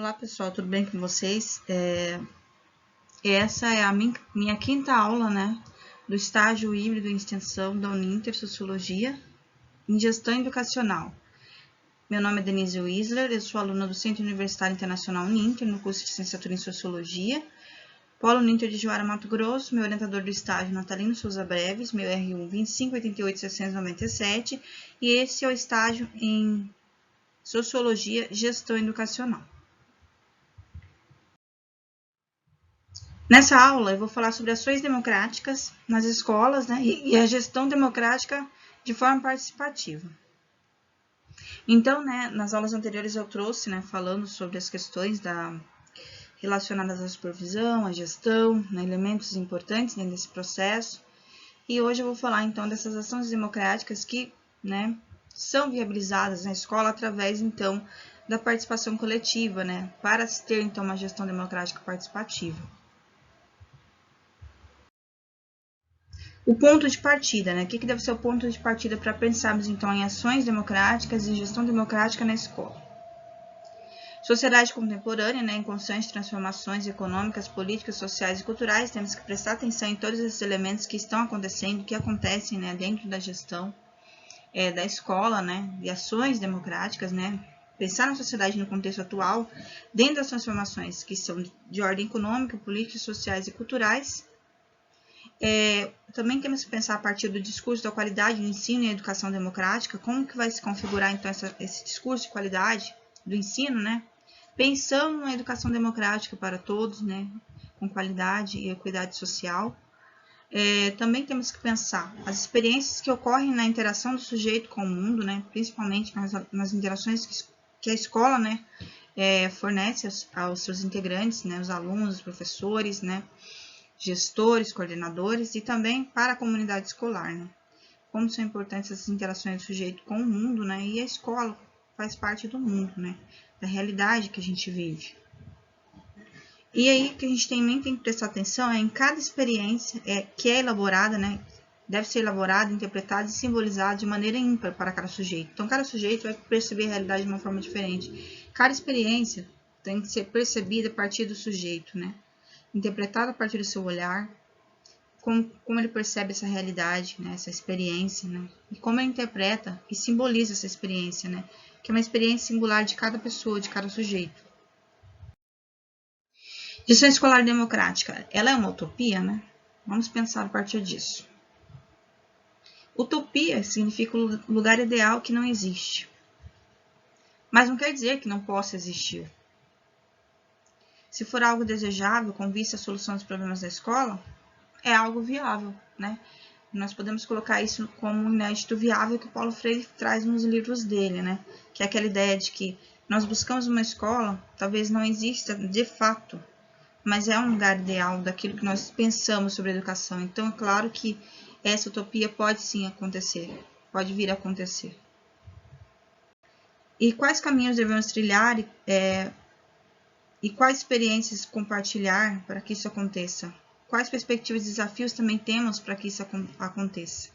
Olá pessoal, tudo bem com vocês? Essa é a minha quinta aula, né, do estágio híbrido em extensão da Uninter Sociologia em Gestão Educacional. Meu nome é Denise Wisler, eu sou aluna do Centro Universitário Internacional Uninter, no curso de Licenciatura em Sociologia, Polo Uninter de Juara, Mato Grosso, meu orientador do estágio Natalino Souza Breves, meu R1 2588697, e esse é o estágio em Sociologia Gestão Educacional. Nessa aula, eu vou falar sobre ações democráticas nas escolas, né, e a gestão democrática de forma participativa. Então, né, nas aulas anteriores eu trouxe, né, falando sobre as questões relacionadas à supervisão, à gestão, né, elementos importantes dentro desse processo. E hoje eu vou falar, então, dessas ações democráticas que, né, são viabilizadas na escola através, então, da participação coletiva, né, para se ter, então, uma gestão democrática participativa. O ponto de partida, né? O que deve ser o ponto de partida para pensarmos, então, em ações democráticas e gestão democrática na escola? Sociedade contemporânea, né, em constantes transformações econômicas, políticas, sociais e culturais, temos que prestar atenção em todos esses elementos que estão acontecendo, que acontecem, né, dentro da gestão da escola, né, e ações democráticas, né, pensar na sociedade no contexto atual, dentro das transformações que são de ordem econômica, políticas, sociais e culturais. Também temos que pensar a partir do discurso da qualidade do ensino e a educação democrática, como que vai se configurar, então, esse discurso de qualidade do ensino, né? Pensando na educação democrática para todos, né? Com qualidade e equidade social. Também temos que pensar as experiências que ocorrem na interação do sujeito com o mundo, né? Principalmente nas interações que a escola, né? Fornece aos seus integrantes, né? Os alunos, os professores, né? Gestores, coordenadores e também para a comunidade escolar, né? Como são importantes essas interações do sujeito com o mundo, né? E a escola faz parte do mundo, né? Da realidade que a gente vive. E aí, o que a gente tem que prestar atenção é em cada experiência que é elaborada, né? Deve ser elaborada, interpretada e simbolizada de maneira ímpar para cada sujeito. Então, cada sujeito vai perceber a realidade de uma forma diferente. Cada experiência tem que ser percebida a partir do sujeito, né? Interpretado a partir do seu olhar, como ele percebe essa realidade, né, essa experiência, né, e como ele interpreta e simboliza essa experiência, né, que é uma experiência singular de cada pessoa, de cada sujeito. Gestão escolar democrática, ela é uma utopia, né? Vamos pensar a partir disso. Utopia significa o lugar ideal que não existe, mas não quer dizer que não possa existir. Se for algo desejável com vista à solução dos problemas da escola, é algo viável, né? Nós podemos colocar isso como um inédito viável que o Paulo Freire traz nos livros dele, né? Que é aquela ideia de que nós buscamos uma escola, talvez não exista de fato, mas é um lugar ideal daquilo que nós pensamos sobre a educação. Então, é claro que essa utopia pode sim acontecer, pode vir a acontecer. E quais caminhos devemos trilhar e quais experiências compartilhar para que isso aconteça? Quais perspectivas e desafios também temos para que isso aconteça?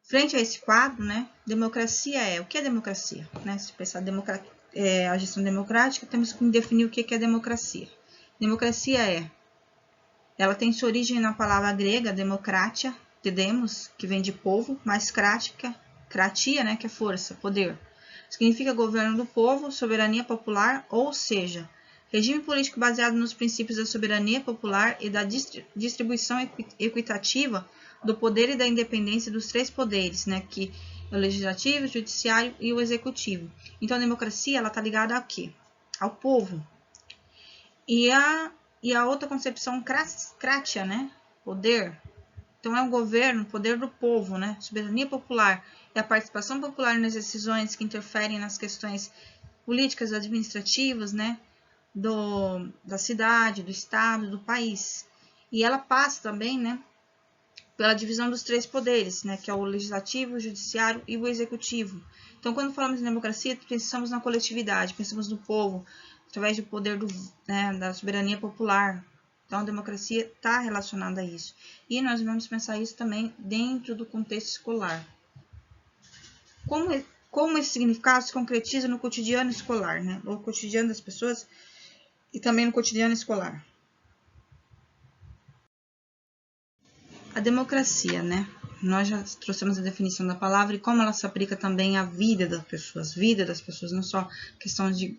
Frente a esse quadro, né, democracia o que é democracia? Né? Se pensar a gestão democrática, temos que definir o que é democracia. Democracia ela tem sua origem na palavra grega, democratia, de demos, que vem de povo, mais kratia, né, que é força, poder. Significa governo do povo, soberania popular, ou seja, regime político baseado nos princípios da soberania popular e da distribuição equitativa do poder e da independência dos três poderes, né, que é o legislativo, o judiciário e o executivo. Então, a democracia ela está ligada a quê? Ao povo. E a outra concepção, kratia, né, poder. Então, é um governo, poder do povo, né, soberania popular e a participação popular nas decisões que interferem nas questões políticas administrativas, né, da cidade, do estado, do país. E ela passa também, né, pela divisão dos três poderes, né, que é o legislativo, o judiciário e o executivo. Então, quando falamos em democracia, pensamos na coletividade, pensamos no povo, através do poder da soberania popular. Então, a democracia está relacionada a isso. E nós vamos pensar isso também dentro do contexto escolar. Como como esse significado se concretiza no cotidiano escolar, né? No cotidiano das pessoas e também no cotidiano escolar. A democracia, né? Nós já trouxemos a definição da palavra e como ela se aplica também à vida das pessoas, não só questão de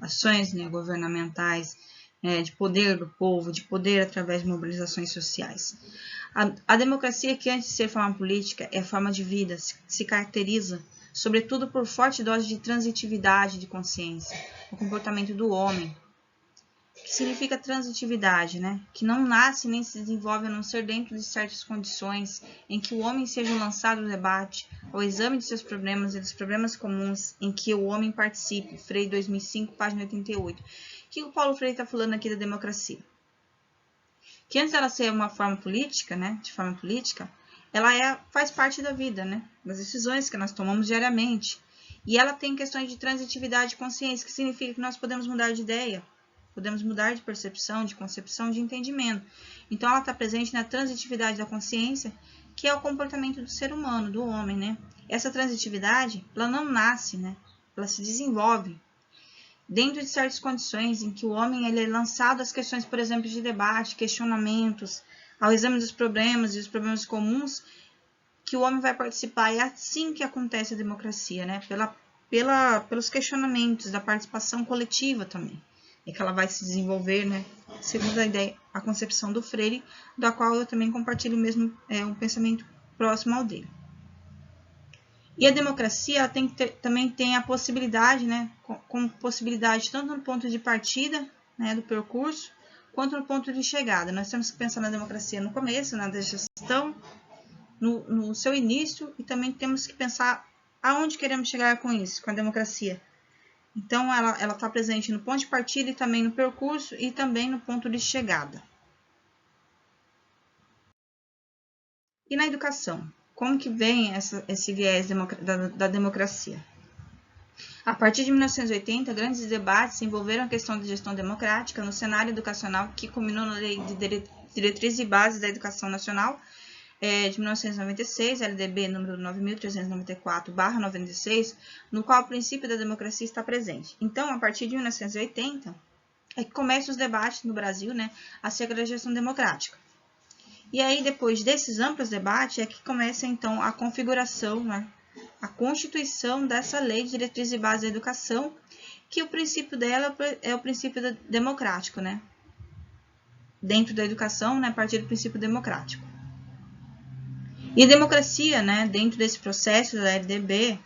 ações, né, governamentais, de poder do povo, de poder através de mobilizações sociais. A democracia, que antes de ser forma política, é forma de vida, se caracteriza, sobretudo, por forte dose de transitividade de consciência, o comportamento do homem, que significa transitividade, né? Que não nasce nem se desenvolve a não ser dentro de certas condições em que o homem seja lançado ao debate, ao exame de seus problemas e dos problemas comuns em que o homem participe. Freire, 2005, página 88. O que o Paulo Freire está falando aqui da democracia? Que antes dela ser uma forma política, né? De forma política, ela faz parte da vida, né? Das decisões que nós tomamos diariamente. E ela tem questões de transitividade de consciência, que significa que nós podemos mudar de ideia, podemos mudar de percepção, de concepção, de entendimento. Então, ela está presente na transitividade da consciência, que é o comportamento do ser humano, do homem, né? Essa transitividade, ela não nasce, né? Ela se desenvolve dentro de certas condições em que o homem ele é lançado às questões, por exemplo, de debate, questionamentos, ao exame dos problemas e os problemas comuns, que o homem vai participar. É assim que acontece a democracia, né? Pelos questionamentos, da participação coletiva também. É que ela vai se desenvolver, né? Segundo a ideia, a concepção do Freire, da qual eu também compartilho mesmo um pensamento próximo ao dele. E a democracia ela também tem a possibilidade, né? Como possibilidade tanto no ponto de partida, né, do percurso, quanto no ponto de chegada. Nós temos que pensar na democracia no começo, na gestão, no seu início, e também temos que pensar aonde queremos chegar com isso, com a democracia. Então, ela está presente no ponto de partida e também no percurso e também no ponto de chegada. E na educação? Como que vem esse viés da democracia? A partir de 1980, grandes debates envolveram a questão de gestão democrática no cenário educacional, que culminou na Lei de Diretrizes e Bases da Educação Nacional, de 1996, LDB número 9.394/96, no qual o princípio da democracia está presente. Então, a partir de 1980, é que começam os debates no Brasil, né, acerca da gestão democrática. E aí, depois desses amplos debates, é que começa, então, a configuração, né, a constituição dessa Lei de Diretrizes e Bases da Educação, que o princípio dela é o princípio democrático, né, dentro da educação, né, a partir do princípio democrático. E a democracia, né, dentro desse processo da LDB,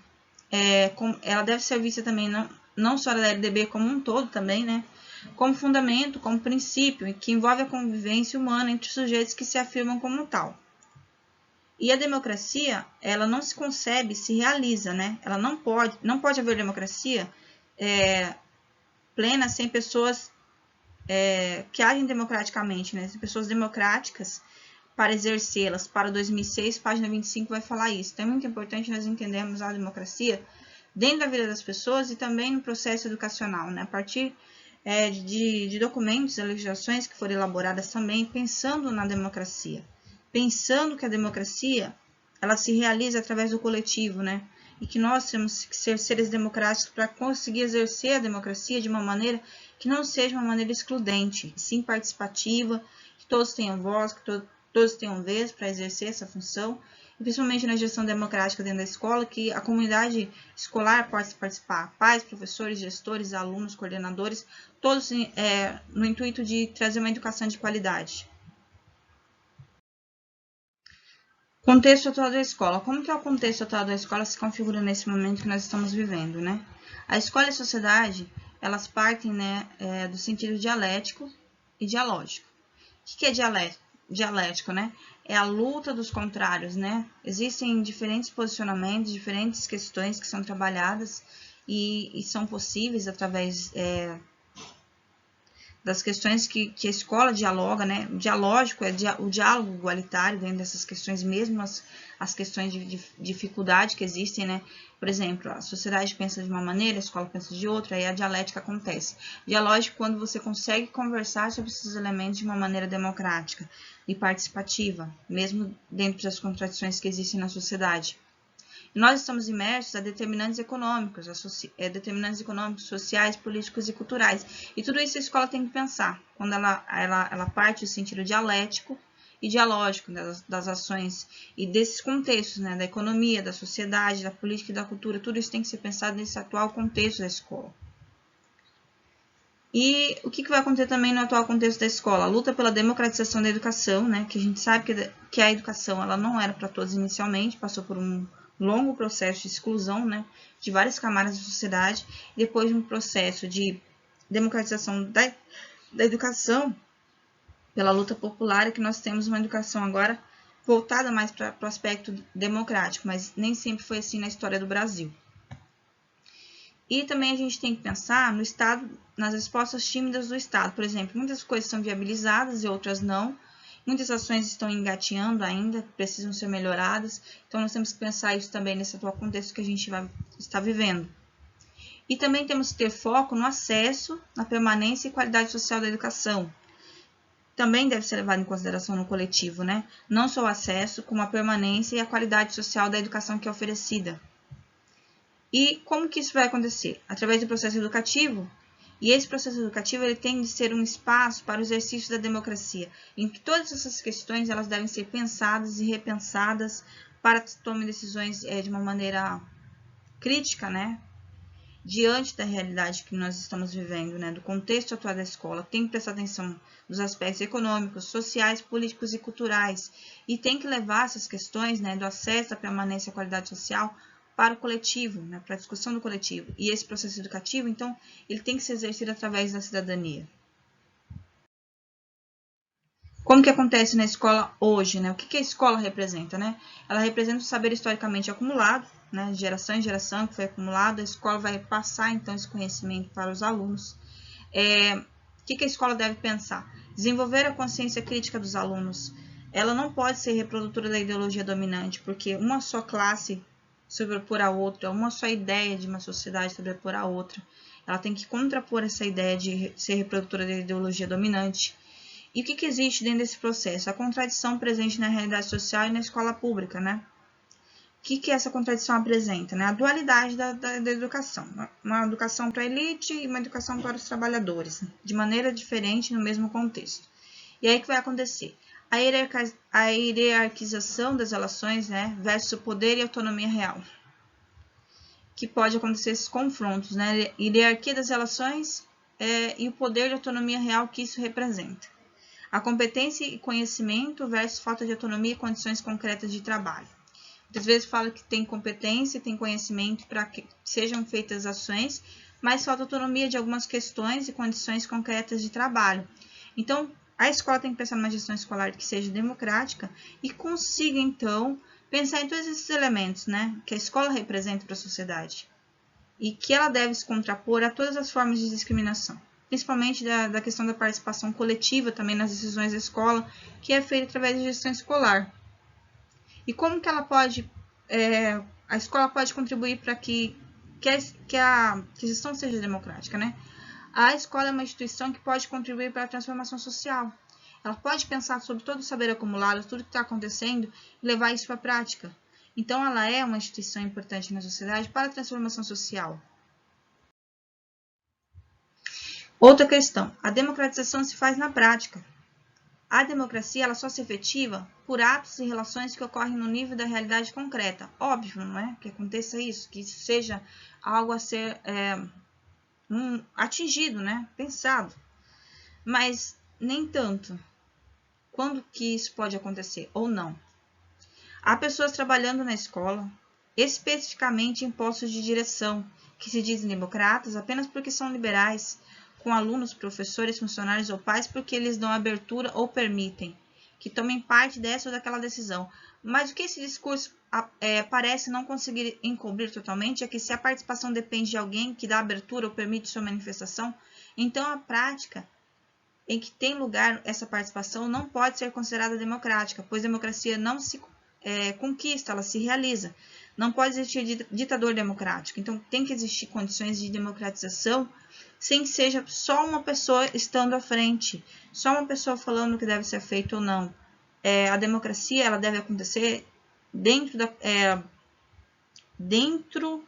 ela deve ser vista também, não só da LDB como um todo também, né, como fundamento, como princípio, que envolve a convivência humana entre sujeitos que se afirmam como tal. E a democracia, ela não se concebe, se realiza, né? Ela não pode haver democracia plena sem pessoas que agem democraticamente, né? Sem pessoas democráticas para exercê-las. Para 2006, página 25 vai falar isso. Então é muito importante nós entendermos a democracia dentro da vida das pessoas e também no processo educacional, né? A partir de documentos e legislações que foram elaboradas também pensando na democracia, pensando que a democracia ela se realiza através do coletivo, né? E que nós temos que ser seres democráticos para conseguir exercer a democracia de uma maneira que não seja uma maneira excludente, sim participativa, que todos tenham voz, que todos tenham vez para exercer essa função, e principalmente na gestão democrática dentro da escola, que a comunidade escolar possa participar, pais, professores, gestores, alunos, coordenadores, todos no intuito de trazer uma educação de qualidade. Contexto atual da escola. Como que é o contexto atual da escola se configura nesse momento que nós estamos vivendo, né? A escola e a sociedade, elas partem, né, do sentido dialético e dialógico. O que é dialético, né? É a luta dos contrários, né? Existem diferentes posicionamentos, diferentes questões que são trabalhadas e são possíveis através das questões que a escola dialoga, né? O dialógico é o diálogo igualitário dentro dessas questões, mesmo as questões de dificuldade que existem, né? Por exemplo, a sociedade pensa de uma maneira, a escola pensa de outra, aí a dialética acontece. Dialógico quando você consegue conversar sobre esses elementos de uma maneira democrática e participativa, mesmo dentro das contradições que existem na sociedade. Nós estamos imersos a determinantes econômicos, sociais, políticos e culturais. E tudo isso a escola tem que pensar, quando ela parte do sentido dialético e dialógico das ações e desses contextos, né, da economia, da sociedade, da política e da cultura. Tudo isso tem que ser pensado nesse atual contexto da escola. E o que vai acontecer também no atual contexto da escola? A luta pela democratização da educação, né? Que a gente sabe que a educação ela não era para todos inicialmente, passou por um longo processo de exclusão, né? De várias camadas da sociedade, e depois de um processo de democratização da educação pela luta popular, é que nós temos uma educação agora voltada mais para o aspecto democrático, mas nem sempre foi assim na história do Brasil. E também a gente tem que pensar no Estado, nas respostas tímidas do Estado. Por exemplo, muitas coisas são viabilizadas e outras não. Muitas ações estão engateando ainda, precisam ser melhoradas. Então, nós temos que pensar isso também nesse atual contexto que a gente está vivendo. E também temos que ter foco no acesso, na permanência e qualidade social da educação. Também deve ser levado em consideração no coletivo, né? Não só o acesso, como a permanência e a qualidade social da educação que é oferecida. E como que isso vai acontecer? Através do processo educativo. E esse processo educativo ele tem de ser um espaço para o exercício da democracia, em que todas essas questões elas devem ser pensadas e repensadas para que se tomem decisões de uma maneira crítica, né? Diante da realidade que nós estamos vivendo, né? Do contexto atual da escola. Tem que prestar atenção nos aspectos econômicos, sociais, políticos e culturais. E tem que levar essas questões, né? Do acesso à permanência e à qualidade social para o coletivo, né, para a discussão do coletivo. E esse processo educativo, então, ele tem que ser exercido através da cidadania. Como que acontece na escola hoje, né? O que a escola representa, né? Ela representa o saber historicamente acumulado, né, de geração em geração que foi acumulado. A escola vai passar, então, esse conhecimento para os alunos. O que a escola deve pensar? Desenvolver a consciência crítica dos alunos. Ela não pode ser reprodutora da ideologia dominante, porque uma só classe sobrepor a outra, uma só ideia de uma sociedade sobrepor a outra. Ela tem que contrapor essa ideia de ser reprodutora da ideologia dominante. E o que existe dentro desse processo? A contradição presente na realidade social e na escola pública, né? O que essa contradição apresenta? Né? A dualidade da educação. Uma educação para a elite e uma educação para os trabalhadores, de maneira diferente no mesmo contexto. E aí o que vai acontecer? A hierarquização das relações, né, versus o poder e autonomia real. Que pode acontecer esses confrontos, né? Hierarquia das relações e o poder de autonomia real que isso representa. A competência e conhecimento versus falta de autonomia e condições concretas de trabalho. Muitas vezes fala que tem competência e tem conhecimento para que sejam feitas ações, mas falta autonomia de algumas questões e condições concretas de trabalho. Então, a escola tem que pensar numa gestão escolar que seja democrática e consiga, então, pensar em todos esses elementos, né, que a escola representa para a sociedade e que ela deve se contrapor a todas as formas de discriminação, principalmente da questão da participação coletiva também nas decisões da escola, que é feita através da gestão escolar. E como que ela pode, a escola pode contribuir para que a gestão seja democrática, né? A escola é uma instituição que pode contribuir para a transformação social. Ela pode pensar sobre todo o saber acumulado, tudo que está acontecendo e levar isso para a prática. Então, ela é uma instituição importante na sociedade para a transformação social. Outra questão, a democratização se faz na prática. A democracia ela só se efetiva por atos e relações que ocorrem no nível da realidade concreta. Óbvio, não é? Que aconteça isso, que isso seja algo a ser atingido, né? Pensado. Mas nem tanto. Quando que isso pode acontecer ou não? Há pessoas trabalhando na escola, especificamente em postos de direção, que se dizem democratas apenas porque são liberais, com alunos, professores, funcionários ou pais porque eles dão abertura ou permitem que tomem parte dessa ou daquela decisão. Mas o que esse discurso parece não conseguir encobrir totalmente é que se a participação depende de alguém que dá abertura ou permite sua manifestação, então a prática em que tem lugar essa participação não pode ser considerada democrática, pois democracia não se conquista, ela se realiza. Não pode existir ditador democrático. Então, tem que existir condições de democratização sem que seja só uma pessoa estando à frente, só uma pessoa falando o que deve ser feito ou não. A democracia ela deve acontecer dentro dentro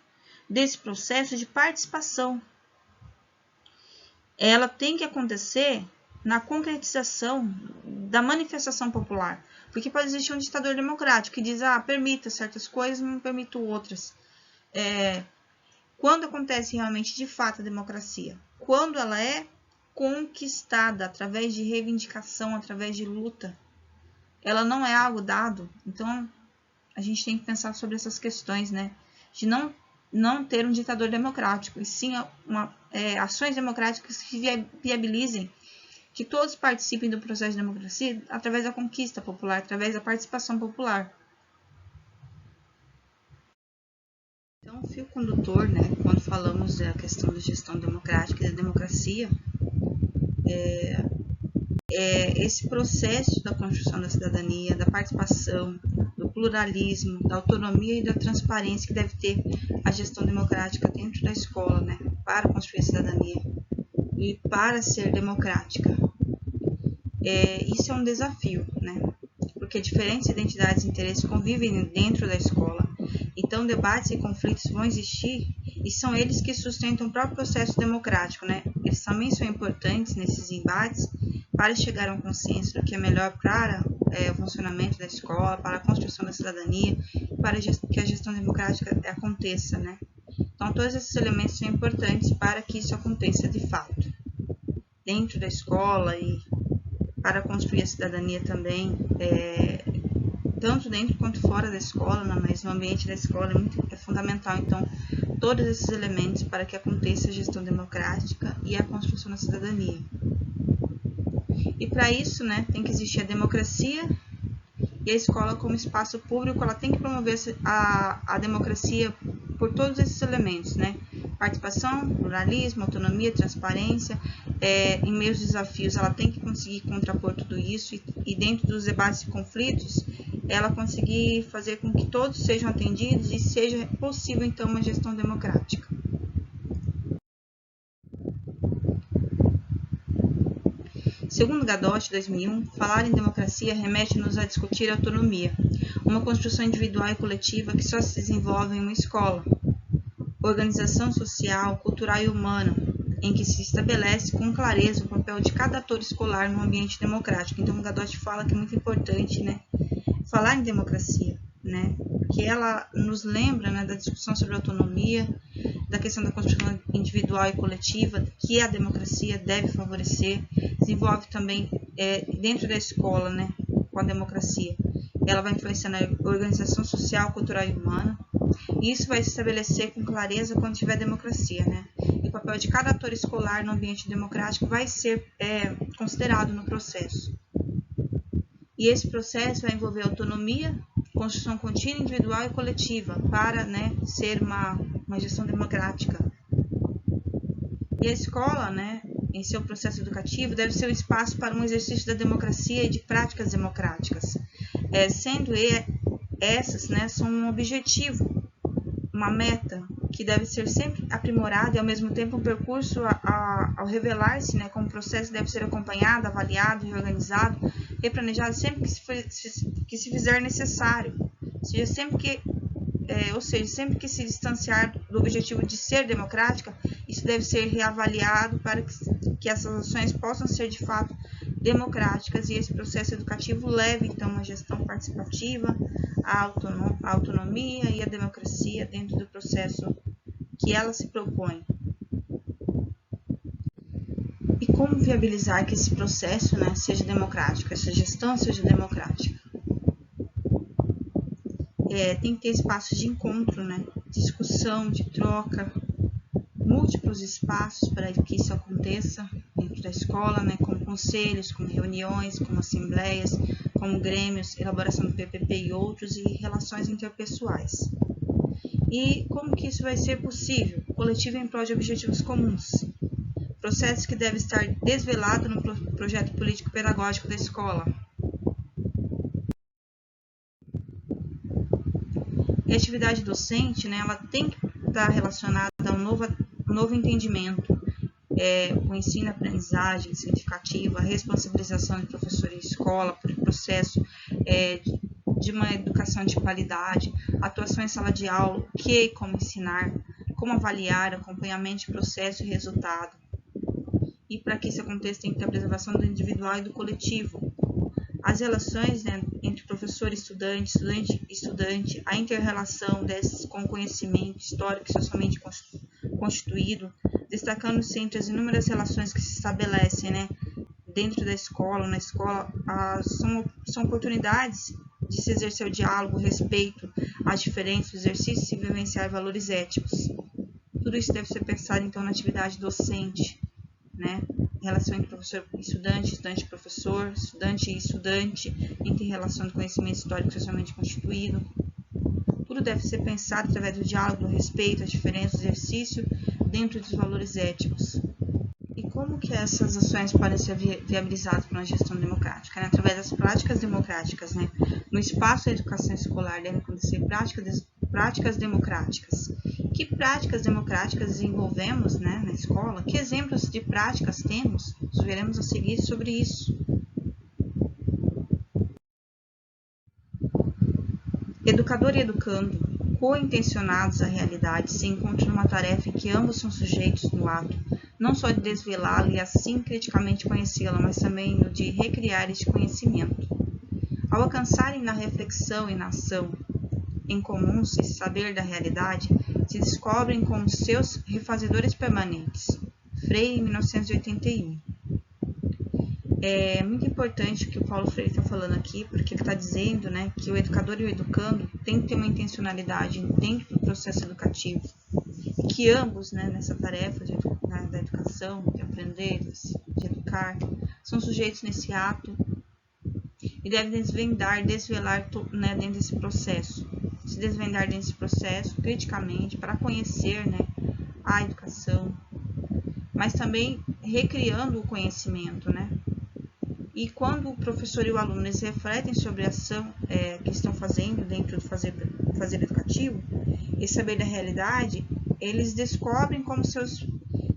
desse processo de participação. Ela tem que acontecer na concretização da manifestação popular, porque pode existir um ditador democrático que diz, permita certas coisas, não permito outras. Quando acontece realmente de fato a democracia? Quando ela é conquistada através de reivindicação, através de luta. Ela não é algo dado. Então, a gente tem que pensar sobre essas questões, né? De não ter um ditador democrático, e sim ações democráticas que viabilizem que todos participem do processo de democracia através da conquista popular, através da participação popular. Então, o fio condutor, né, quando falamos da questão da gestão democrática e da democracia, esse processo da construção da cidadania, da participação, do pluralismo, da autonomia e da transparência que deve ter a gestão democrática dentro da escola, né, para construir a cidadania e para ser democrática. Isso é um desafio, né, porque diferentes identidades e interesses convivem dentro da escola. Então, debates e conflitos vão existir e são eles que sustentam o próprio processo democrático, né? Eles também são importantes nesses embates para chegar a um consenso do que é melhor para o funcionamento da escola, para a construção da cidadania, para que a gestão democrática aconteça, né? Então, todos esses elementos são importantes para que isso aconteça de fato, dentro da escola e para construir a cidadania também, tanto dentro quanto fora da escola, né? Mas no ambiente da escola é fundamental, então, todos esses elementos para que aconteça a gestão democrática e a construção da cidadania. E para isso, né, tem que existir a democracia e a escola como espaço público, ela tem que promover a democracia por todos esses elementos, né? Participação, pluralismo, autonomia, transparência. Em meio aos desafios, ela tem que conseguir contrapor tudo isso e dentro dos debates e conflitos, ela conseguir fazer com que todos sejam atendidos e seja possível, então, uma gestão democrática. Segundo Gadotti, 2001, falar em democracia remete-nos a discutir a autonomia, uma construção individual e coletiva que só se desenvolve em uma escola, organização social, cultural e humana, em que se estabelece com clareza o papel de cada ator escolar no ambiente democrático. Então, o Gadotti fala que é muito importante, né, falar em democracia, né, que ela nos lembra, né, da discussão sobre autonomia, da questão da construção individual e coletiva, que a democracia deve favorecer, desenvolve também dentro da escola, né, com a democracia. Ela vai influenciar na organização social, cultural e humana, e isso vai se estabelecer com clareza quando tiver democracia, né? E o papel de cada ator escolar no ambiente democrático vai ser considerado no processo. E esse processo vai envolver autonomia, construção contínua, individual e coletiva, para, né, ser uma gestão democrática. E a escola, né, em seu processo educativo, deve ser um espaço para um exercício da democracia e de práticas democráticas, sendo essas, né, são um objetivo, uma meta que deve ser sempre aprimorada e, ao mesmo tempo, um percurso ao revelar-se, né, como o processo deve ser acompanhado, avaliado, reorganizado, replanejado sempre que se fizer necessário, sempre que se distanciar do objetivo de ser democrática, isso deve ser reavaliado para que essas ações possam ser de fato democráticas e esse processo educativo leve então uma gestão participativa, a autonomia e a democracia dentro do processo que ela se propõe. E como viabilizar que esse processo, né, seja democrático, essa gestão seja democrática? Tem que ter espaços de encontro, né, discussão, de troca, múltiplos espaços para que isso aconteça dentro da escola, né, como conselhos, como reuniões, como assembleias, como grêmios, elaboração do PPP e outros, e relações interpessoais. E como que isso vai ser possível? Coletivo em prol de objetivos comuns. Processo que deve estar desvelado no projeto político-pedagógico da escola. E a atividade docente, né, ela tem que estar relacionada a um novo entendimento, o ensino, a aprendizagem significativa, a responsabilização de professor e escola por processo de uma educação de qualidade, atuação em sala de aula, o que e como ensinar, como avaliar, acompanhamento de processo e resultado. E para que isso aconteça, tem que ter a preservação do individual e do coletivo. As relações, né, entre professor e estudante, estudante, a inter-relação desses com conhecimento histórico e socialmente constituído, destacando sempre as inúmeras relações que se estabelecem, né, dentro da escola, na escola, são oportunidades de se exercer o diálogo, o respeito às diferenças, o exercício e vivenciar valores éticos. Tudo isso deve ser pensado, então, na atividade docente, né? Relação entre professor e estudante, estudante e professor, estudante e estudante, inter-relação do conhecimento histórico socialmente constituído. Tudo deve ser pensado através do diálogo, do respeito às diferenças, do exercício dentro dos valores éticos. E como que essas ações podem ser viabilizadas por uma gestão democrática? Né? Através das práticas democráticas, né? No espaço da educação escolar devem acontecer práticas democráticas. Que práticas democráticas desenvolvemos, né, na escola? Que exemplos de práticas temos? Nós veremos a seguir sobre isso. Educador e educando, co-intencionados à realidade, se encontram numa tarefa em que ambos são sujeitos no ato, não só de desvelá-la e assim criticamente conhecê-la, mas também no de recriar este conhecimento. Ao alcançarem na reflexão e na ação em comum esse saber da realidade, se descobrem como seus refazedores permanentes. Freire, 1981. É muito importante o que o Paulo Freire está falando aqui, porque ele está dizendo, né, que o educador e o educando têm que ter uma intencionalidade dentro do processo educativo, e que ambos, né, nessa tarefa da educação, de aprender, de educar, são sujeitos nesse ato e devem desvelar, né, dentro desse processo. Se desvendar desse processo criticamente para conhecer, né, a educação, mas também recriando o conhecimento, né? E quando o professor e o aluno eles refletem sobre a ação que estão fazendo dentro do fazer educativo, esse saber da realidade, eles descobrem como seus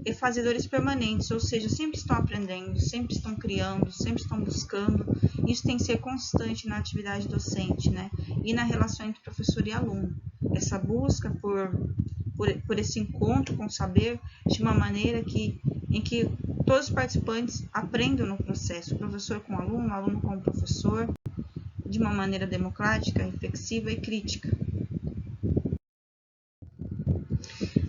refazedores permanentes, ou seja, sempre estão aprendendo, sempre estão criando, sempre estão buscando. Isso tem que ser constante na atividade docente, né? E na relação entre professor e aluno. Essa busca por esse encontro com o saber de uma maneira em que todos os participantes aprendam no processo, o professor com o aluno com o professor, de uma maneira democrática, reflexiva e crítica.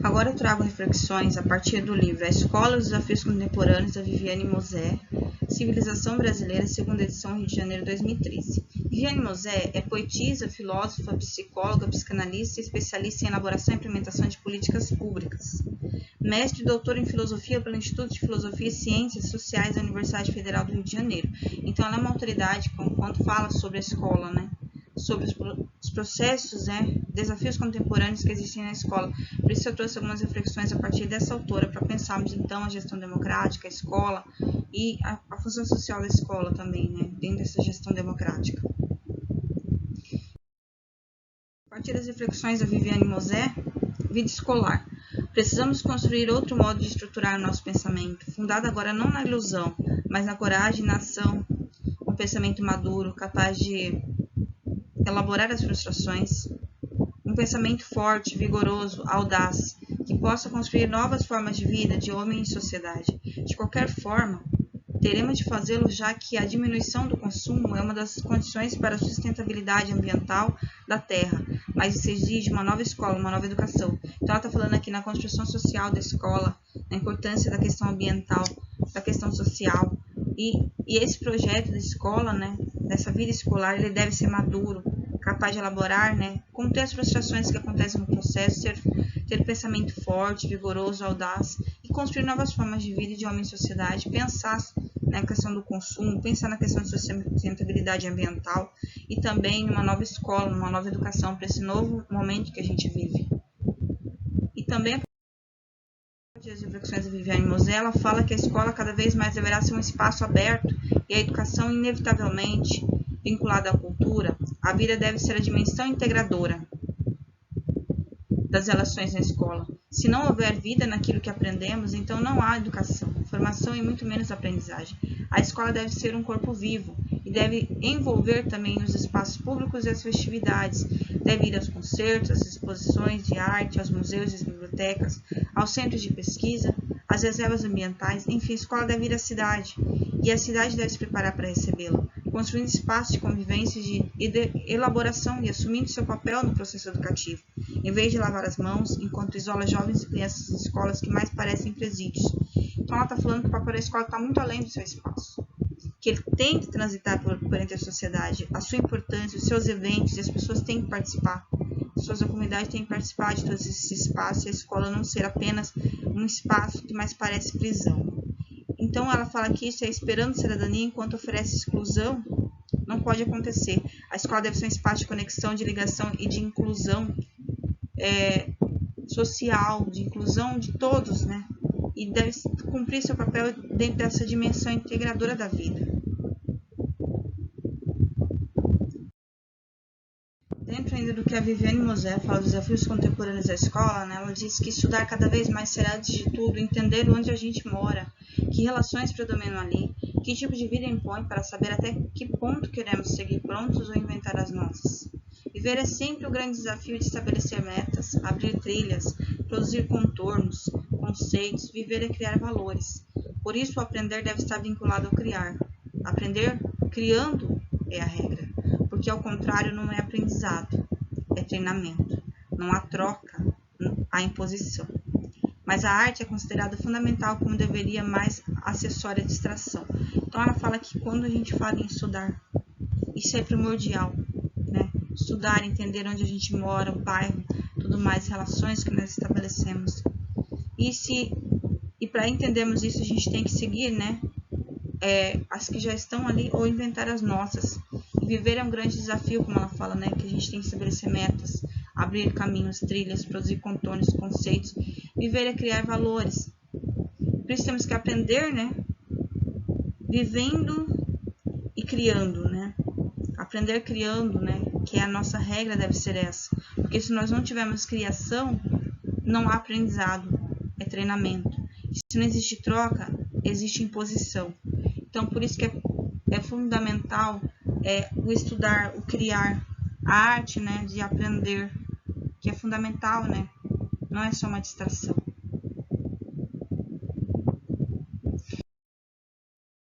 Agora eu trago reflexões a partir do livro A Escola e os Desafios Contemporâneos, da Viviane Mosé, Civilização Brasileira, segunda edição, Rio de Janeiro, 2013. Viviane Mosé é poetisa, filósofa, psicóloga, psicanalista e especialista em elaboração e implementação de políticas públicas. Mestre e doutor em filosofia pelo Instituto de Filosofia e Ciências Sociais da Universidade Federal do Rio de Janeiro. Então, ela é uma autoridade quando fala sobre a escola, né? Sobre os processos, né? Desafios contemporâneos que existem na escola. Por isso eu trouxe algumas reflexões a partir dessa autora para pensarmos então a gestão democrática, a escola e a função social da escola também, né? Dentro dessa gestão democrática. A partir das reflexões da Viviane Mosé, vida escolar. Precisamos construir outro modo de estruturar o nosso pensamento, fundado agora não na ilusão, mas na coragem e na ação, um pensamento maduro, capaz de elaborar as frustrações, um pensamento forte, vigoroso, audaz, que possa construir novas formas de vida de homem e sociedade. De qualquer forma, teremos de fazê-lo, já que a diminuição do consumo é uma das condições para a sustentabilidade ambiental da Terra, mas isso exige uma nova escola, uma nova educação. Então ela está falando aqui na construção social da escola, na importância da questão ambiental, da questão social, e esse projeto da escola, né, dessa vida escolar, ele deve ser maduro, capaz de elaborar, né, conter as frustrações que acontecem no processo, ter pensamento forte, vigoroso, audaz e construir novas formas de vida de homem e sociedade, pensar na questão do consumo, pensar na questão de sustentabilidade ambiental e também numa nova escola, numa nova educação para esse novo momento que a gente vive. E também a partir das reflexões da Viviane Mosé, ela fala que a escola cada vez mais deverá ser um espaço aberto e a educação inevitavelmente vinculada à cultura, a vida deve ser a dimensão integradora. das relações na escola. Se não houver vida naquilo que aprendemos, então não há educação, formação e muito menos aprendizagem. A escola deve ser um corpo vivo e deve envolver também os espaços públicos e as festividades. Deve ir aos concertos, às exposições de arte, aos museus e às bibliotecas, aos centros de pesquisa, às reservas ambientais. Enfim, a escola deve ir à cidade e a cidade deve se preparar para recebê-la, construindo espaços de convivência e de elaboração e assumindo seu papel no processo educativo, em vez de lavar as mãos, enquanto isola jovens e crianças em escolas que mais parecem presídios. Então ela está falando que o papel da escola está muito além do seu espaço, que ele tem que transitar por entre a sociedade, a sua importância, os seus eventos, e as pessoas têm que participar. As pessoas da comunidade têm que participar de todos esses espaços, e a escola não ser apenas um espaço que mais parece prisão. Então ela fala que isso é esperando cidadania enquanto oferece exclusão. Não pode acontecer. A escola deve ser um espaço de conexão, de ligação e de inclusão social, de inclusão de todos, né? E deve cumprir seu papel dentro dessa dimensão integradora da vida. Dentro ainda do que a Viviane Mosé fala dos desafios contemporâneos da escola, né, ela diz que estudar cada vez mais será, antes de tudo, entender onde a gente mora, que relações predominam ali, que tipo de vida impõe para saber até que ponto queremos seguir prontos ou inventar as nossas. Viver é sempre o grande desafio de estabelecer metas, abrir trilhas, produzir contornos, conceitos, viver é criar valores. Por isso, o aprender deve estar vinculado ao criar. Aprender criando é a regra, porque ao contrário não é aprendizado, é treinamento. Não há troca, há imposição. Mas a arte é considerada fundamental como deveria mais acessória à distração. Então ela fala que quando a gente fala em estudar, isso é primordial, né? Estudar, entender onde a gente mora, o bairro, tudo mais, relações que nós estabelecemos. E para entendermos isso, a gente tem que seguir, né? As que já estão ali ou inventar as nossas. E viver é um grande desafio, como ela fala, né? Que a gente tem que estabelecer metas, abrir caminhos, trilhas, produzir contornos, conceitos. Viver é criar valores. Por isso temos que aprender, né? Vivendo e criando, né? Aprender criando, né? Que a nossa regra deve ser essa. Porque se nós não tivermos criação, não há aprendizado, é treinamento. E se não existe troca, existe imposição. Então, por isso que é fundamental o estudar, o criar, a arte, né, de aprender, que é fundamental, né? Não é só uma distração.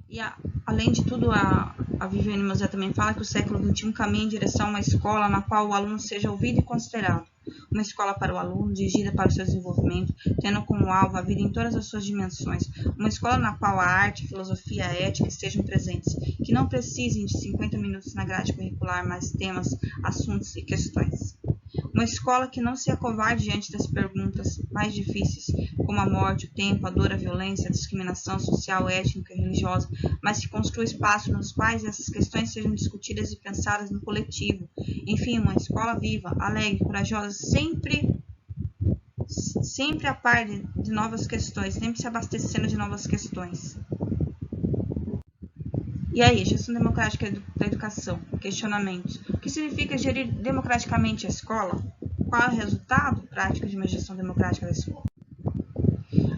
E além de tudo, a Viviane Mosé também fala que o século XXI caminha em direção a uma escola na qual o aluno seja ouvido e considerado. Uma escola para o aluno, dirigida para o seu desenvolvimento, tendo como alvo a vida em todas as suas dimensões. Uma escola na qual a arte, a filosofia, a ética estejam presentes, que não precisem de 50 minutos na grade curricular, mas temas, assuntos e questões. Uma escola que não se acovarde diante das perguntas mais difíceis, como a morte, o tempo, a dor, a violência, a discriminação social, étnica e religiosa, mas que construa espaços nos quais essas questões sejam discutidas e pensadas no coletivo. Enfim, uma escola viva, alegre, corajosa, sempre a par de novas questões, sempre se abastecendo de novas questões. E aí, gestão democrática da educação, questionamentos. O que significa gerir democraticamente a escola? Qual é o resultado prático de uma gestão democrática da escola?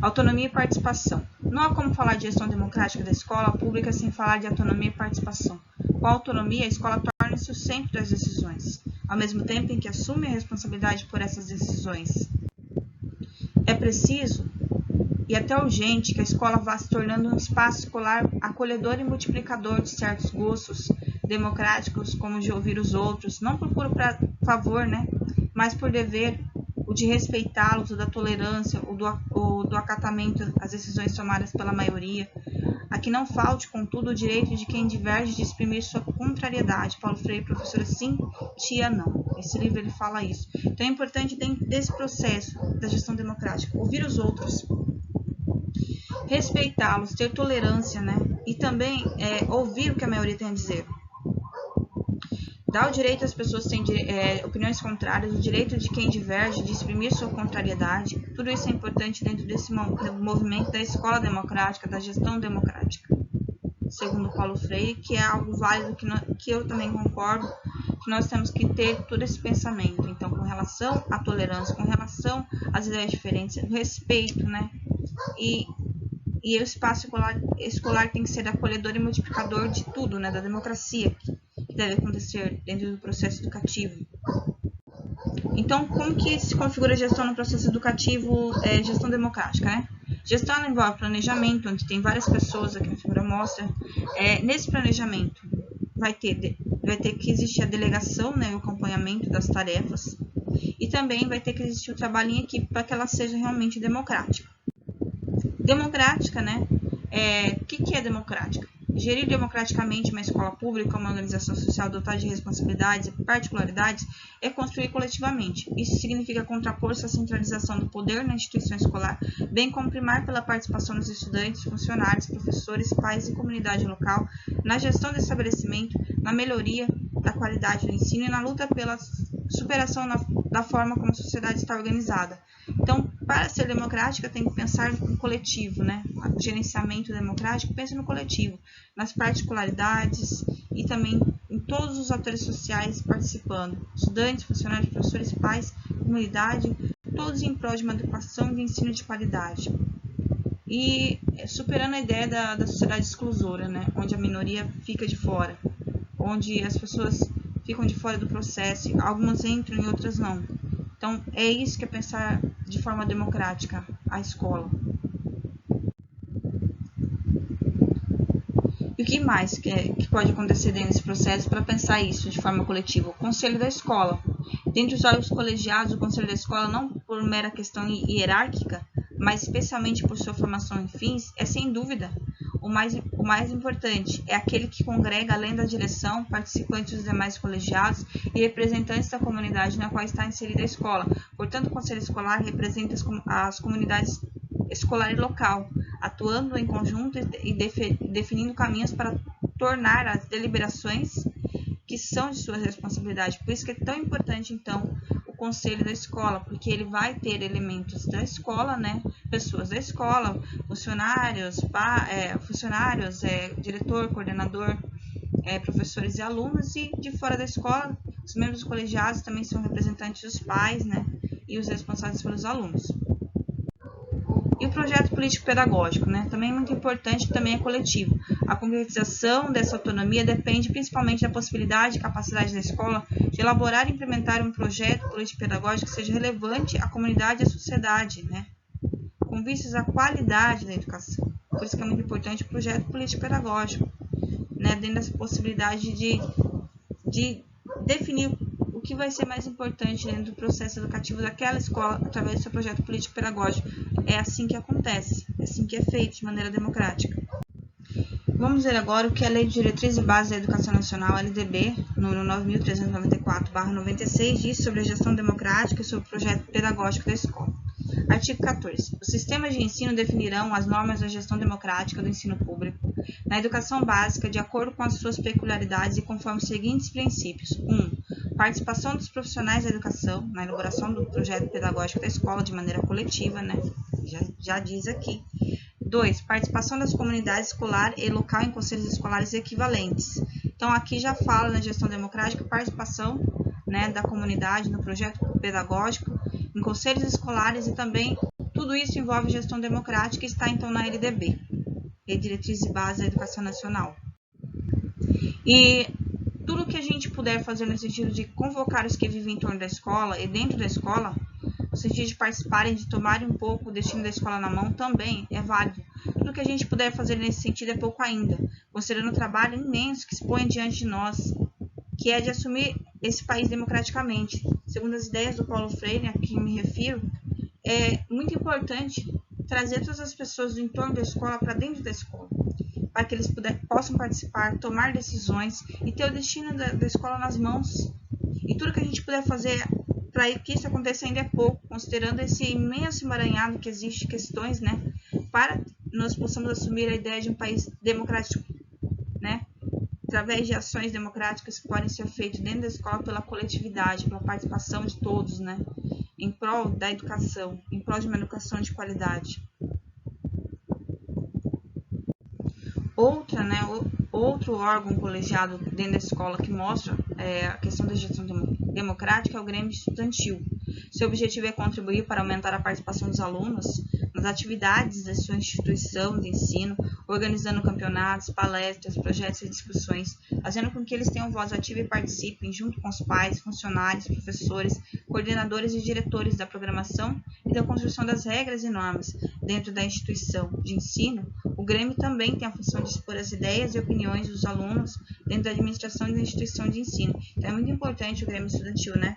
Autonomia e participação. Não há como falar de gestão democrática da escola pública sem falar de autonomia e participação. Com a autonomia, a escola torna-se o centro das decisões, ao mesmo tempo em que assume a responsabilidade por essas decisões. É preciso e até urgente que a escola vá se tornando um espaço escolar acolhedor e multiplicador de certos gostos democráticos, como de ouvir os outros, não por puro favor, né, mas por dever, o de respeitá-los, o da tolerância, o do acatamento às decisões tomadas pela maioria. A que não falte, contudo, o direito de quem diverge de exprimir sua contrariedade. Paulo Freire, professora sim, tia não. Esse livro ele fala isso. Então é importante dentro desse processo da gestão democrática ouvir os outros, respeitá-los, ter tolerância, né? E também ouvir o que a maioria tem a dizer. Dá o direito às pessoas que têm opiniões contrárias, o direito de quem diverge de exprimir sua contrariedade. Tudo isso é importante dentro desse movimento da escola democrática, da gestão democrática, segundo Paulo Freire, que é algo válido, que eu também concordo, que nós temos que ter todo esse pensamento. Então, com relação à tolerância, com relação às ideias diferentes, o respeito, né? E o espaço escolar tem que ser acolhedor e multiplicador de tudo, né? Da democracia que deve acontecer dentro do processo educativo. Então, como que se configura a gestão no processo educativo, gestão democrática, né? Gestão envolve planejamento, onde tem várias pessoas, aqui na figura mostra. Nesse planejamento, vai ter que existir a delegação, né, o acompanhamento das tarefas, e também vai ter que existir o trabalho em equipe para que ela seja realmente democrática. Democrática, né? O que é democrática? Gerir democraticamente uma escola pública, uma organização social dotada de responsabilidades e particularidades, é construir coletivamente. Isso significa contrapor-se à centralização do poder na instituição escolar, bem como primar pela participação dos estudantes, funcionários, professores, pais e comunidade local na gestão do estabelecimento, na melhoria da qualidade do ensino e na luta pela superação da forma como a sociedade está organizada. Então, para ser democrática, tem que pensar no coletivo, né? O gerenciamento democrático pensa no coletivo, nas particularidades e também em todos os atores sociais participando, estudantes, funcionários, professores, pais, comunidade, todos em prol de uma educação de ensino de qualidade. E superando a ideia da sociedade exclusora, né? Onde a minoria fica de fora, onde as pessoas ficam de fora do processo, algumas entram e outras não. Então, é isso que é pensar de forma democrática a escola. E o que mais que pode acontecer dentro desse processo para pensar isso de forma coletiva? O conselho da escola. Dentre os órgãos colegiados, o conselho da escola, não por mera questão hierárquica, mas especialmente por sua formação e fins, é sem dúvida o mais importante. É aquele que congrega, além da direção, participantes dos demais colegiados e representantes da comunidade na qual está inserida a escola. Portanto, o conselho escolar representa as comunidades escolar e local, atuando em conjunto e definindo caminhos para tornar as deliberações que são de sua responsabilidade. Por isso que é tão importante, então, o conselho da escola, porque ele vai ter elementos da escola, né? Pessoas da escola, funcionários, diretor, coordenador, professores e alunos, e de fora da escola, os membros colegiados também são representantes dos pais, né? E os responsáveis pelos alunos. E o projeto político-pedagógico, né? Também é muito importante, também é coletivo. A concretização dessa autonomia depende principalmente da possibilidade e capacidade da escola de elaborar e implementar um projeto político-pedagógico que seja relevante à comunidade e à sociedade, né? Com vistas à qualidade da educação. Por isso que é muito importante o projeto político-pedagógico, né? Dentro dessa possibilidade de definir o que vai ser mais importante dentro do processo educativo daquela escola através do seu projeto político-pedagógico. É assim que acontece, é assim que é feito de maneira democrática. Vamos ver agora o que a Lei de Diretrizes e Bases da Educação Nacional, LDB, número 9.394/96, diz sobre a gestão democrática e sobre o projeto pedagógico da escola. Artigo 14. Os sistemas de ensino definirão as normas da gestão democrática do ensino público na educação básica de acordo com as suas peculiaridades e conforme os seguintes princípios. 1. Participação dos profissionais da educação na elaboração do projeto pedagógico da escola de maneira coletiva, né? Já diz aqui. 2. Participação das comunidades escolar e local em conselhos escolares equivalentes. Então, aqui já fala na gestão democrática, participação, né, da comunidade no projeto pedagógico, em conselhos escolares e também tudo isso envolve gestão democrática e está então na LDB, Lei de Diretrizes e Bases da Educação Nacional. E tudo que a gente puder fazer no sentido de convocar os que vivem em torno da escola e dentro da escola, no sentido de participarem, de tomarem um pouco o destino da escola na mão, também é válido. Tudo que a gente puder fazer nesse sentido é pouco ainda, considerando o trabalho imenso que se põe diante de nós, que é de assumir esse país democraticamente. Segundo as ideias do Paulo Freire, a que me refiro, é muito importante trazer todas as pessoas do entorno da escola para dentro da escola, para que eles possam participar, tomar decisões e ter o destino da escola nas mãos. E tudo que a gente puder fazer para que isso aconteça ainda é pouco, considerando esse imenso emaranhado que existe de questões, né, para nós possamos assumir a ideia de um país democrático, né, através de ações democráticas que podem ser feitas dentro da escola pela coletividade, pela participação de todos, né, em prol da educação, em prol de uma educação de qualidade. Outro órgão colegiado dentro da escola que mostra a questão da gestão democrática é o Grêmio Estudantil. Seu objetivo é contribuir para aumentar a participação dos alunos nas atividades da sua instituição de ensino, organizando campeonatos, palestras, projetos e discussões, fazendo com que eles tenham voz ativa e participem, junto com os pais, funcionários, professores, coordenadores e diretores da programação e da construção das regras e normas. Dentro da instituição de ensino, o Grêmio também tem a função de expor as ideias e opiniões dos alunos dentro da administração da instituição de ensino. Então, é muito importante o Grêmio Estudantil, né?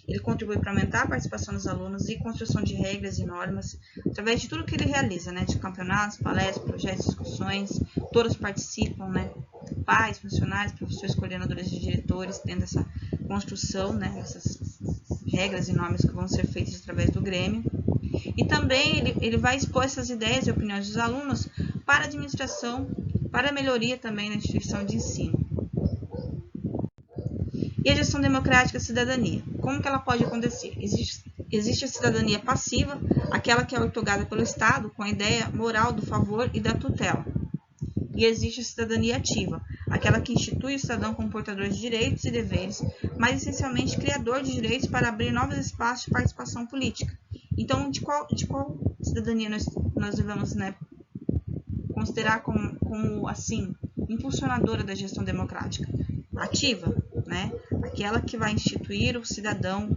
Ele contribui para aumentar a participação dos alunos e construção de regras e normas, através de tudo que ele realiza, né? De campeonatos, palestras, projetos, discussões, todos participam, né? Pais, funcionários, professores, coordenadores e diretores, dentro dessa construção, né? Essas regras e normas que vão ser feitas através do Grêmio. E também ele vai expor essas ideias e opiniões dos alunos para a administração, para a melhoria também da instituição de ensino. E a gestão democrática da cidadania? Como que ela pode acontecer? Existe a cidadania passiva, aquela que é outorgada pelo Estado com a ideia moral do favor e da tutela. E existe a cidadania ativa, aquela que institui o cidadão como portador de direitos e deveres, mas essencialmente criador de direitos para abrir novos espaços de participação política. Então, de qual cidadania nós devemos, né, considerar como assim, impulsionadora da gestão democrática? Ativa, né? Aquela que vai instituir o cidadão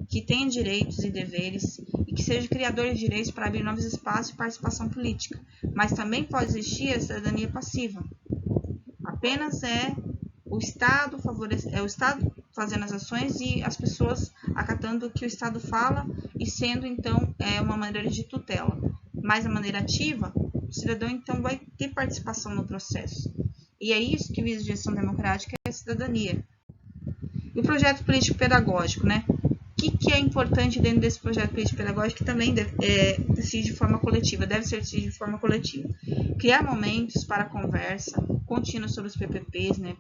que tem direitos e deveres e que seja criador de direitos para abrir novos espaços de participação política. Mas também pode existir a cidadania passiva. Apenas é o Estado fazendo as ações e as pessoas acatando o que o Estado fala e sendo, então, uma maneira de tutela. Mas a maneira ativa, o cidadão, então, vai ter participação no processo. E é isso que visa a gestão democrática, é a cidadania. E o projeto político-pedagógico, né? O que é importante dentro desse projeto político-pedagógico, que também decide de forma coletiva, deve ser decidido de forma coletiva? Criar momentos para conversa contínua sobre os PPPs, né?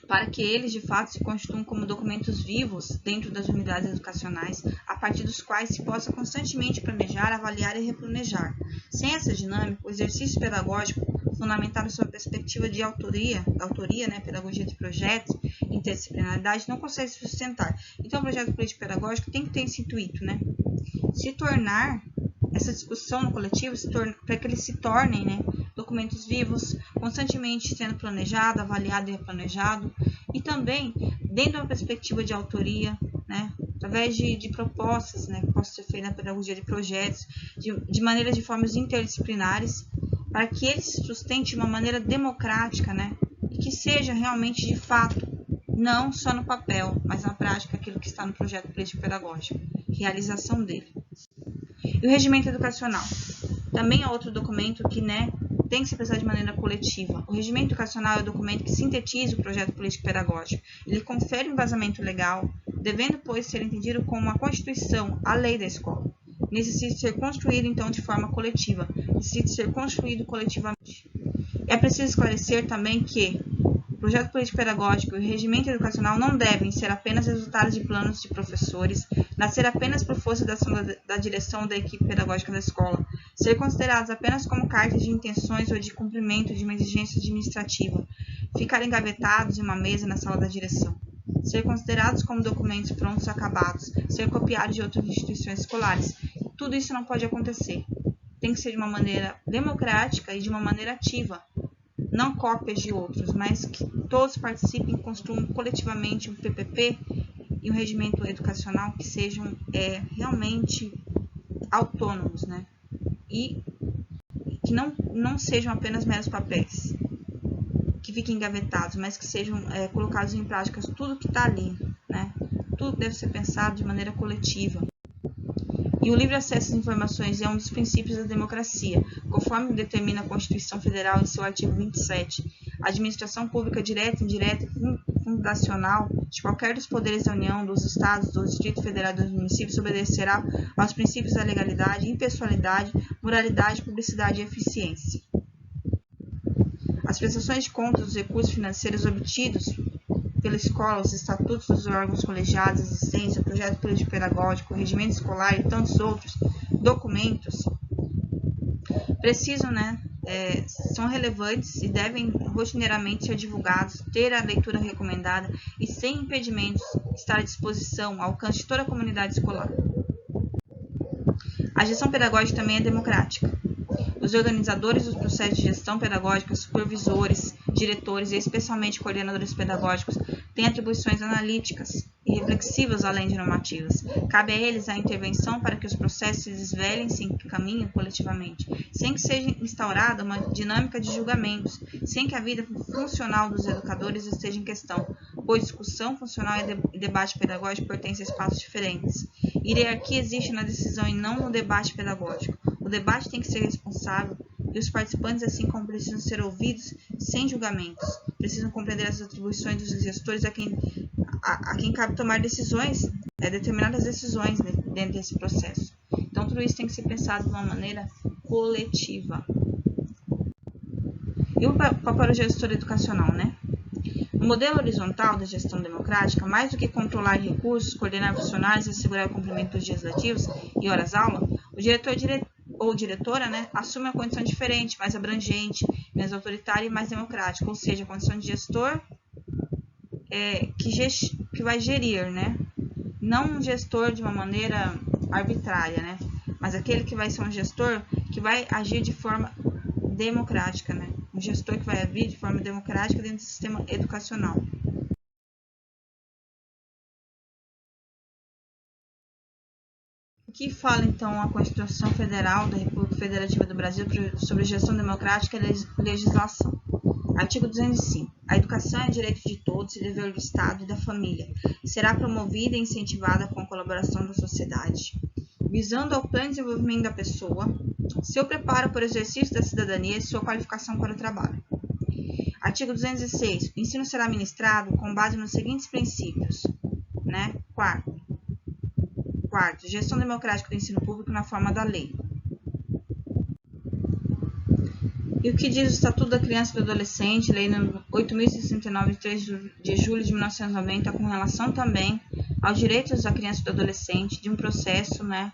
Para que eles, de fato, se constituam como documentos vivos dentro das unidades educacionais, a partir dos quais se possa constantemente planejar, avaliar e replanejar. Sem essa dinâmica, o exercício pedagógico, fundamentado sob a perspectiva de autoria, né, pedagogia de projetos, interdisciplinaridade, não consegue se sustentar. Então, o projeto político-pedagógico tem que ter esse intuito, né? Se tornar essa discussão no coletivo, para que eles se tornem, né, documentos vivos, constantemente sendo planejado, avaliado e replanejado, e também dentro de uma perspectiva de autoria, né, através de propostas, né, que possam ser feitas na pedagogia de projetos, de maneiras de formas interdisciplinares, para que ele se sustente de uma maneira democrática, né, e que seja realmente de fato, não só no papel, mas na prática, aquilo que está no projeto político-pedagógico, realização dele. E o regimento educacional também é outro documento que, né, tem que ser pensado de maneira coletiva. O regimento educacional é o documento que sintetiza o projeto político-pedagógico. Ele confere um embasamento legal, devendo, pois, ser entendido como a Constituição, a lei da escola. Necessita ser construído, então, de forma coletiva. Necessita ser construído coletivamente. É preciso esclarecer também que o projeto político-pedagógico e o regimento educacional não devem ser apenas resultados de planos de professores, nascer apenas por força da ação da direção da equipe pedagógica da escola, ser considerados apenas como cartas de intenções ou de cumprimento de uma exigência administrativa, ficar engavetados em uma mesa na sala da direção, ser considerados como documentos prontos e acabados, ser copiados de outras instituições escolares. Tudo isso não pode acontecer. Tem que ser de uma maneira democrática e de uma maneira ativa. Não cópias de outros, mas que todos participem e construam coletivamente um PPP e um regimento educacional que sejam realmente autônomos, né? E que não sejam apenas meros papéis, que fiquem engavetados, mas que sejam colocados em prática tudo que está ali, né? Tudo deve ser pensado de maneira coletiva. E o livre acesso às informações é um dos princípios da democracia, conforme determina a Constituição Federal em seu artigo 27. A administração pública direta, indireta e fundacional de qualquer dos poderes da União, dos Estados, do Distrito Federal e dos municípios obedecerá aos princípios da legalidade, impessoalidade, moralidade, publicidade e eficiência. As prestações de contas dos recursos financeiros obtidos pela escola, os estatutos dos órgãos colegiados existentes, o projeto político-pedagógico, o regimento escolar e tantos outros documentos precisam, né, são relevantes e devem rotineiramente ser divulgados, ter a leitura recomendada e, sem impedimentos, estar à disposição, ao alcance de toda a comunidade escolar. A gestão pedagógica também é democrática. Os organizadores dos processos de gestão pedagógica, supervisores, diretores e especialmente coordenadores pedagógicos têm atribuições analíticas e reflexivas além de normativas. Cabe a eles a intervenção para que os processos se desvelhem e se encaminhem coletivamente, sem que seja instaurada uma dinâmica de julgamentos, sem que a vida funcional dos educadores esteja em questão, pois discussão funcional e debate pedagógico pertencem a espaços diferentes. Hierarquia existe na decisão e não no debate pedagógico. O debate tem que ser responsável e os participantes, assim como precisam ser ouvidos sem julgamentos, precisam compreender as atribuições dos gestores a quem cabe tomar decisões, determinadas decisões dentro desse processo. Então, tudo isso tem que ser pensado de uma maneira coletiva. E o papel do gestor educacional, né? No modelo horizontal da gestão democrática, mais do que controlar recursos, coordenar funcionários e assegurar o cumprimento dos dias letivos e horas-aula, o diretor ou diretora, né, assume uma condição diferente, mais abrangente, menos autoritária e mais democrática, ou seja, a condição de gestor que vai gerir, né? Não um gestor de uma maneira arbitrária, né? Mas aquele que vai ser um gestor que vai agir de forma democrática, né? Um gestor que vai agir de forma democrática dentro do sistema educacional. O que fala, então, a Constituição Federal da República Federativa do Brasil sobre gestão democrática e legislação? Artigo 205. A educação é direito de todos e dever do Estado e da família. Será promovida e incentivada com a colaboração da sociedade, visando ao pleno desenvolvimento da pessoa, seu preparo para o exercício da cidadania e sua qualificação para o trabalho. Artigo 206. O ensino será ministrado com base nos seguintes princípios, né? Quarto, gestão democrática do ensino público na forma da lei. E o que diz o Estatuto da Criança e do Adolescente, Lei nº 8.069, de 3 de julho de 1990, com relação também aos direitos da criança e do adolescente, de um processo, né,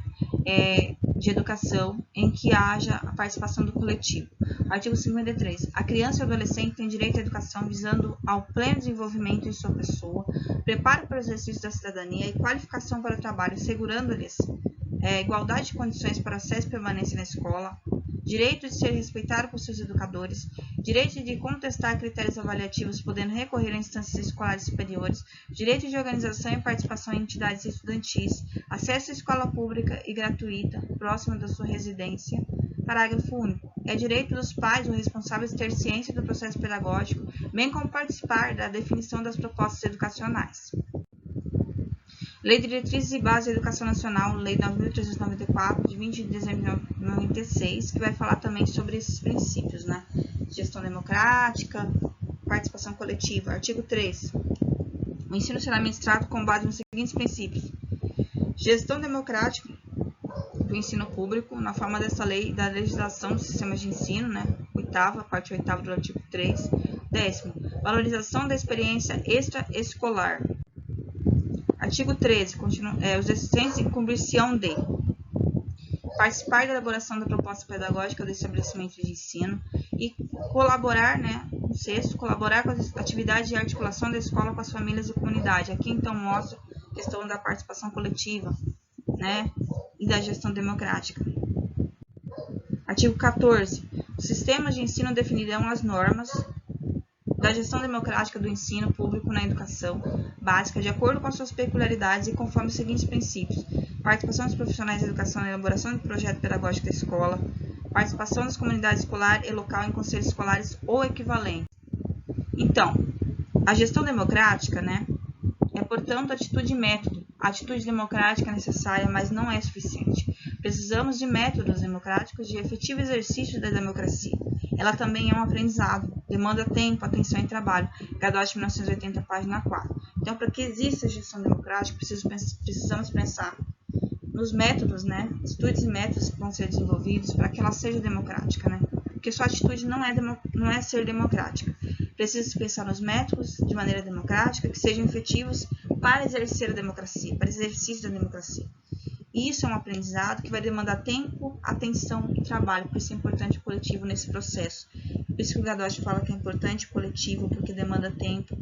de educação em que haja a participação do coletivo. Artigo 53. A criança e o adolescente têm direito à educação visando ao pleno desenvolvimento de sua pessoa, preparo para o exercício da cidadania e qualificação para o trabalho, assegurando-lhes igualdade de condições para acesso e permanência na escola, direito de ser respeitado por seus educadores, direito de contestar critérios avaliativos, podendo recorrer a instâncias escolares superiores, direito de organização e participação em entidades estudantis, acesso à escola pública e gratuita, próxima da sua residência. Parágrafo único. É direito dos pais ou responsáveis ter ciência do processo pedagógico, bem como participar da definição das propostas educacionais. Lei de Diretrizes e Bases da Educação Nacional, Lei 9.394, de 20 de dezembro de 96, que vai falar também sobre esses princípios, né? Gestão democrática, participação coletiva. Artigo 3. O ensino será ministrado com base nos seguintes princípios. Gestão democrática do ensino público, na forma dessa lei, da legislação dos sistemas de ensino, né? Oitava, parte 8ª do artigo 3. 10º, valorização da experiência extraescolar. Artigo 13. Os assistentes incumbir-se-ão de participar da elaboração da proposta pedagógica do estabelecimento de ensino e colaborar, né? Sexto, colaborar com as atividades de articulação da escola com as famílias e comunidade. Aqui, então, mostra a questão da participação coletiva, né? E da gestão democrática. Artigo 14. Os sistemas de ensino definirão as normas da gestão democrática do ensino público na educação básica, de acordo com as suas peculiaridades e conforme os seguintes princípios: participação dos profissionais da educação na elaboração do projeto pedagógico da escola, participação das comunidades escolar e local em conselhos escolares ou equivalentes. Então, a gestão democrática, né, é, portanto, atitude e método. A atitude democrática é necessária, mas não é suficiente. Precisamos de métodos democráticos de efetivo exercício da democracia. Ela também é um aprendizado, demanda tempo, atenção e trabalho. Gadotti, 1980, página 4. Então, para que exista a gestão democrática, precisamos pensar nos métodos, né? Atitudes e métodos que vão ser desenvolvidos para que ela seja democrática, né? Porque sua atitude não é ser democrática. Precisa pensar nos métodos de maneira democrática que sejam efetivos para exercer a democracia, para exercício da democracia. E isso é um aprendizado que vai demandar tempo, atenção e trabalho, por isso é importante o coletivo nesse processo. Por isso que o Gadotti fala que é importante o coletivo, porque demanda tempo,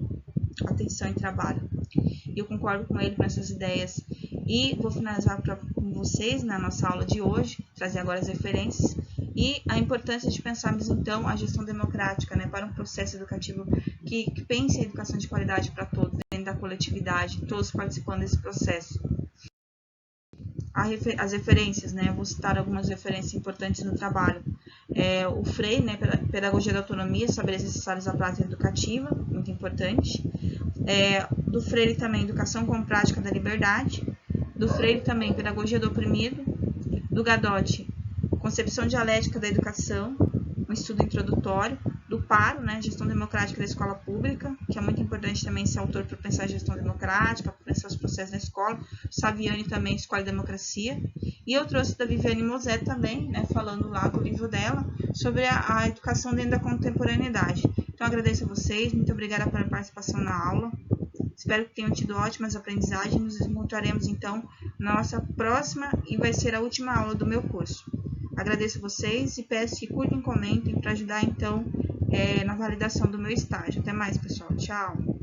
atenção e trabalho. E eu concordo com ele com essas ideias. E vou finalizar com vocês na nossa aula de hoje, trazer agora as referências e a importância de pensarmos então a gestão democrática, né, para um processo educativo que pense a educação de qualidade para todos, dentro da coletividade, todos participando desse processo. As referências, né, eu vou citar algumas referências importantes no trabalho. O Freire, né, Pedagogia da Autonomia, Saberes Necessários à Prática Educativa, muito importante. Do Freire também, Educação como Prática da Liberdade. Do Freire também, Pedagogia do Oprimido. Do Gadotti, Concepção Dialética da Educação, um estudo introdutório. Do Paro, né, Gestão Democrática da Escola Pública, que é muito importante também esse autor para pensar a gestão democrática, para pensar os processos na escola. Saviani também, Escola e Democracia. E eu trouxe da Viviane Mosé também, né, falando lá do livro dela, sobre a educação dentro da contemporaneidade. Então, agradeço a vocês, muito obrigada pela participação na aula. Espero que tenham tido ótimas aprendizagens. Nos encontraremos, então, na nossa próxima e vai ser a última aula do meu curso. Agradeço a vocês e peço que curtam e comentem para ajudar, então, na validação do meu estágio. Até mais, pessoal. Tchau!